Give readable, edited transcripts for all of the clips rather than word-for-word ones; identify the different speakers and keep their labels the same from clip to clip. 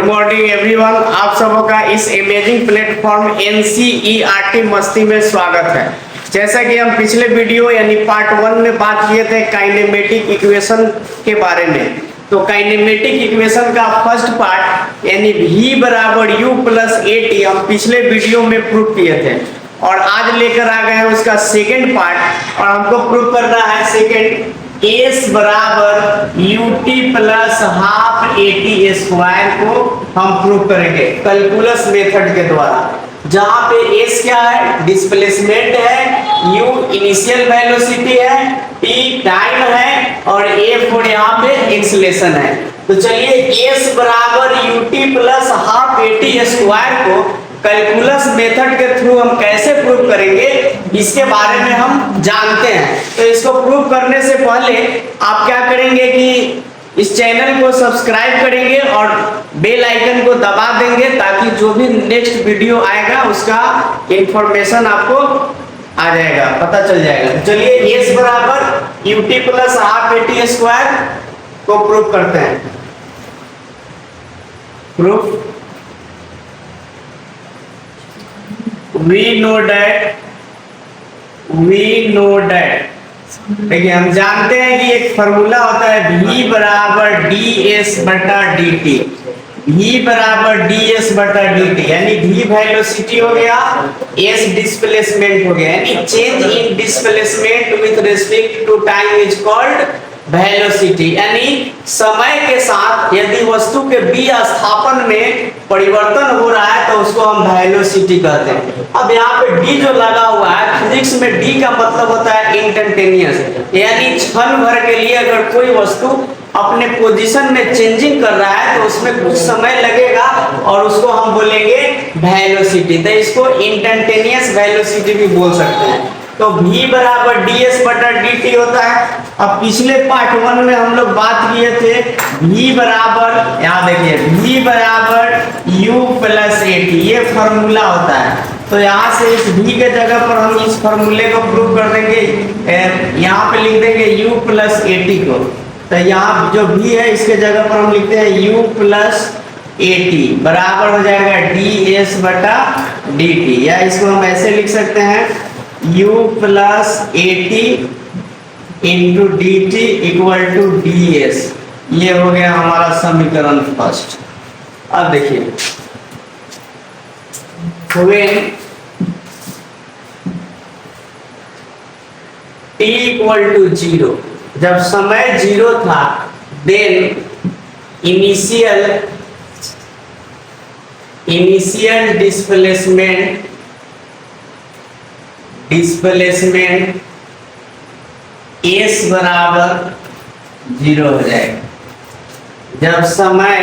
Speaker 1: Morning everyone, आप सबों का इस अमेजिंग प्लेटफॉर्म NCERT मस्ती में स्वागत है। जैसा कि हम पिछले वीडियो यानी पार्ट 1 में बात किए थे काइनेमेटिक इक्वेशन के बारे में, तो काइनेमेटिक इक्वेशन का फर्स्ट पार्ट यानी V बराबर U प्लस AT हम पिछले वीडियो में प्रूव किए थे और आज लेकर आ गए हैं उसका सेकेंड पार्ट। और हमको प्रूव करना है सेकेंड S बराबर UT plus half AT square को हम प्रूव करेंगे कैलकुलस मेथड के द्वारा, जहां पे S क्या है, डिस्प्लेसमेंट है, U इनिशियल वेलोसिटी है, T टाइम है और F यहाँ पे एक्सेलेरेशन है। तो चलिए S बराबर UT plus half AT square को कैलकुलस मेथड के थ्रू हम कैसे प्रूव करेंगे इसके बारे में हम जानते हैं। तो इसको प्रूव करने से पहले आप क्या करेंगे कि इस चैनल को सब्सक्राइब करेंगे और बेल आइकन को दबा देंगे ताकि जो भी नेक्स्ट वीडियो आएगा उसका इंफॉर्मेशन आपको आ जाएगा, पता चल जाएगा। चलिए S बराबर UT plus half AT square को प्रूव करते हैं। प्रूफ we know that देखिए हम जानते हैं कि एक फॉर्मूला होता है V बराबर ds बटा dt, V बराबर ds बटा dt यानी V वेलोसिटी हो गया, S डिस्प्लेसमेंट हो गया, यानी change in displacement with respect to time is called velocity. यानी समय के साथ यदि वस्तु के विस्थापन में परिवर्तन हो रहा है तो उसको हम वेलोसिटी कहते हैं। अब यहाँ पे D जो लगा हुआ है, फिजिक्स में D का मतलब होता है इंस्टेंटेनियस, यानी क्षण भर के लिए अगर कोई वस्तु अपने पोजीशन में चेंजिंग कर रहा है तो उसमें कुछ समय लगेगा और उसको हम बोलेंगे वेलोसिटी। तो इसको इंस्टेंटेनियस वेलोसिटी भी बोल सकते हैं। तो V बराबर ds बटा dt होता है। अब पिछले पार्ट 1 में हम लोग बात किए थे V बराबर, यहाँ देखिए V बराबर U प्लस AT, ये फॉर्मूला होता है। तो यहाँ से इस V के जगह पर हम इस फॉर्मूले को प्रूव कर देंगे, यहाँ पे लिख देंगे U प्लस AT को। तो यहाँ जो V है इसके जगह पर हम लिखते हैं U प्लस AT बराबर हो जाएगा ds बटा dt, या इसको हम ऐसे लिख सकते हैं U plus AT into dt equal to ds। ये हो गया हमारा समीकरण फर्स्ट। अब देखिए when t इक्वल टू 0, जब समय 0 था, देन इनिशियल डिस्प्लेसमेंट S बराबर 0 हो जाएगा। जब समय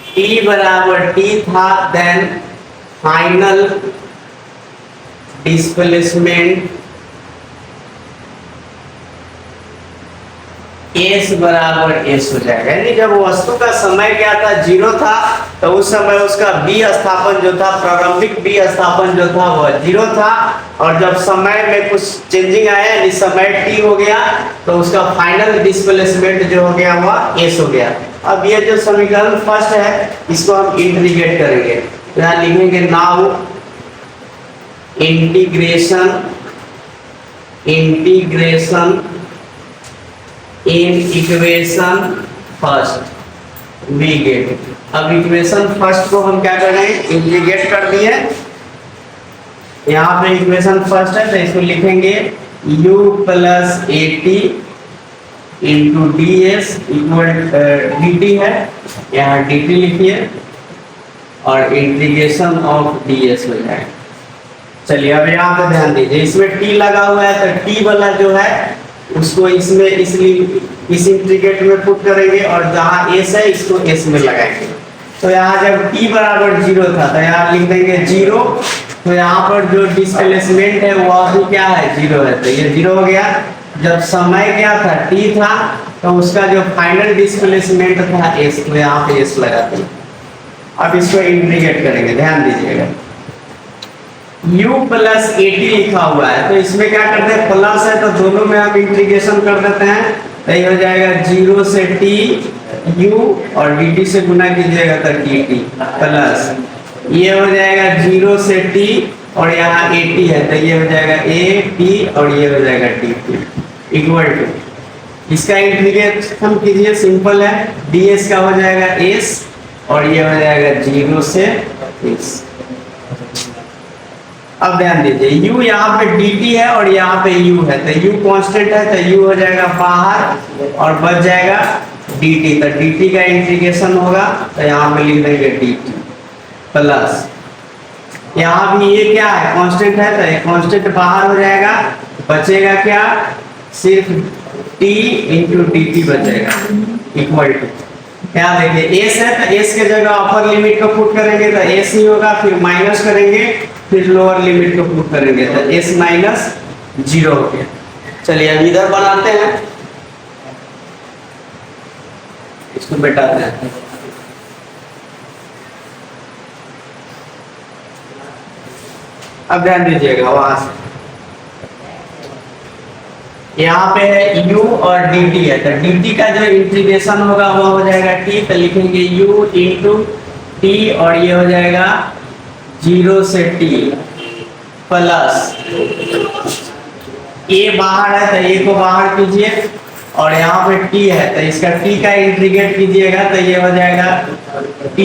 Speaker 1: t बराबर t था, देन फाइनल डिस्प्लेसमेंट S बराबर S हो जाएगा। यानी जब वस्तु का समय क्या था, 0 था, तो उस समय उसका विस्थापन जो था, प्रारंभिक विस्थापन जो था वह 0 था, और जब समय में कुछ चेंजिंग आया यानी समय t हो गया तो उसका फाइनल डिस्प्लेसमेंट जो हो गया वह S हो गया। अब ये जो समीकरण फर्स्ट है इसको हम इंटीग्रेट करेंगे। यहाँ लिखेंगे now integration in equation first we get. अब इक्वेशन फर्स्ट को हम क्या कर रहे हैं, इंटीग्रेट कर दिए। यहाँ पे इक्वेशन फर्स्ट है तो इसको लिखेंगे U plus AT into ds equal dt है, यहाँ dt लिखिए और इंटीग्रेशन ऑफ ds हो जाएगा। चलिए अब यहाँ पे ध्यान दीजिए, इसमें t लगा हुआ है तो t वाला जो है उसको इसमें इसलिए इस इंटीग्रेट में पुट करेंगे और जहाँ s है इसको s में लगाएंगे। तो यहाँ जब t बराबर 0 था तो यहाँ लिख देंगे 0, तो यहाँ पर जो डिस्प्लेसमेंट है वह भी क्या है, 0 है, तो ये 0 हो गया। जब समय क्या था, t था, तो उसका जो फाइनल डिस्प्लेसमेंट था s, तो यहाँ पे s लगाते हैं। अब इसको इंटीग्रेट करेंगे, ध्यान दीजिएगा U प्लस AT लिखा हुआ है तो इसमें क्या करते हैं, प्लस है तो दोनों में हम इंटीग्रेशन कर देते हैं। तो ये हो जाएगा 0 से t u और dt से गुना कीजिएगा तो dt प्लस ये हो जाएगा 0 से t और यहाँ at है तो ये हो जाएगा at और ये हो जाएगा dt इक्वल टू, इसका इंटीग्रेशन कीजिए, सिंपल है, ds का हो जाएगा s और ये हो जाएगा 0 से s। अब ध्यान दीजिए u यहाँ पे dt है और यहाँ पे u है तो u कांस्टेंट है तो u हो जाएगा बाहर और बच जाएगा dt, तो dt का इंटीग्रेशन होगा तो यहाँ पे लिख देंगे dt प्लस यहाँ भी ये क्या है कांस्टेंट है तो ये कांस्टेंट बाहर हो जाएगा, बचेगा क्या सिर्फ t इंटू dt बचेगा इक्वल टू, यहाँ देखिए s है तो s के जगह अपर लिमिट को पुट करेंगे तो s ही होगा, फिर माइनस करेंगे फिर लोअर लिमिट को पुट करेंगे तो s माइनस 0 हो गया। चलिए अब इधर बनाते हैं, इसको बैठाते हैं। अब ध्यान दीजिएगा वहां से यहाँ पे है u और dt है तो dt का जो इंटीग्रेशन होगा वो हो जाएगा t, तो लिखेंगे u इंटू t और ये हो जाएगा 0 से t प्लस a बाहर है तो a को बाहर कीजिए और यहाँ पे t है तो इसका t का इंटीग्रेट कीजिएगा तो ये हो जाएगा t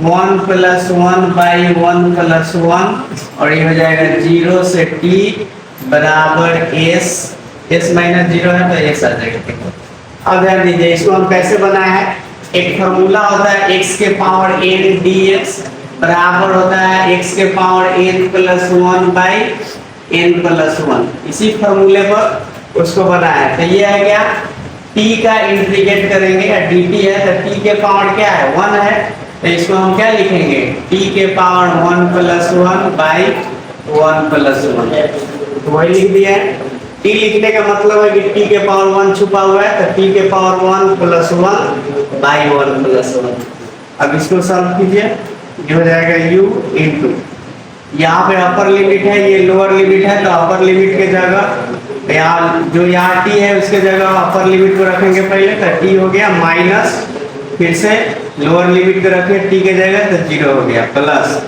Speaker 1: 1 प्लस 1 बाई 1 प्लस 1 और ये हो जाएगा 0 से t बराबर s माइनस 0 है तो x आ जाएगा। अब ध्यान दीजिए इसको हम कैसे बनाए हैं, एक फार्मूला होता है x के पावर n dx बराबर होता है x के power n plus 1 by n plus 1, इसी फार्मूले पर उसको बनाया है। तो ये है क्या, t का इंटीग्रेट करेंगे या dt है तो t के पावर क्या है 1 है तो इसको हम क्या लिखेंगे t के पावर 1 प्लस 1 बाई 1 प्लस 1, तो वही लिख दिया है। t लिखने का मतलब है कि t के पावर 1 छुपा हुआ है तो t के पावर 1 प्लस 1 बाई 1 प्लस 1। अब इसको सॉल्व कीजिए, ये हो जाएगा u इंटू, यहाँ पे अपर लिमिट है ये लोअर लिमिट है तो अपर लिमिट के जगह यहाँ जो यहाँ t है उसके जगह अपर लिमिट को रखेंगे पहले तो t हो गया माइनस, फिर से लोअर लिमिट को रखें t के जगह तो 0 हो गया प्लस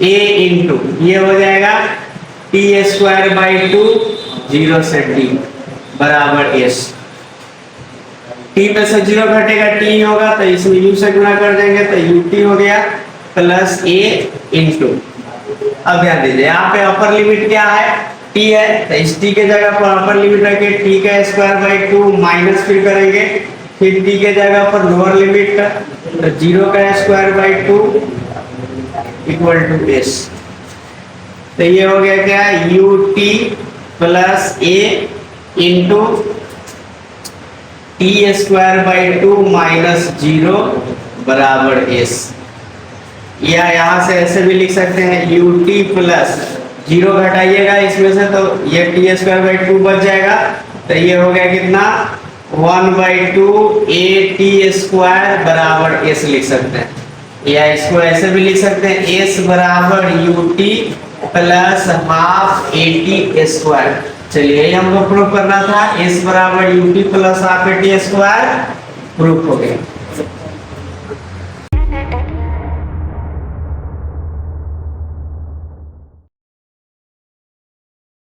Speaker 1: a इंटू ये हो जाएगा t स्क्वायर बाई 2 0 से t बराबर s, t में से 0 घटेगा t होगा तो इसमें u से गुणा कर देंगे तो ut हो गया प्लस a इंटू। अब ध्यान दीजिए यहाँ पे अपर लिमिट क्या है t है तो इस t के जगह पर अपर लिमिट रखे t का स्क्वायर बाई 2 माइनस फिर करेंगे फिर t के जगह पर लोअर लिमिट तो 0 का square by 2 equal to s, तो ये हो गया क्या ut plus a into t square by 2 minus 0 बराबर s, या यहाँ से ऐसे भी लिख सकते हैं ut प्लस 0 घटाइएगा इसमें से तो ये t स्क्वायर बाई 2 बच जाएगा तो ये हो गया कितना 1 बाई 2 at स्क्वायर बराबर s लिख सकते हैं, या इसको ऐसे भी लिख सकते हैं s बराबर ut plus half at square. चलिए यही हमको प्रूफ करना था, s बराबर ut plus half at square proof हो गया।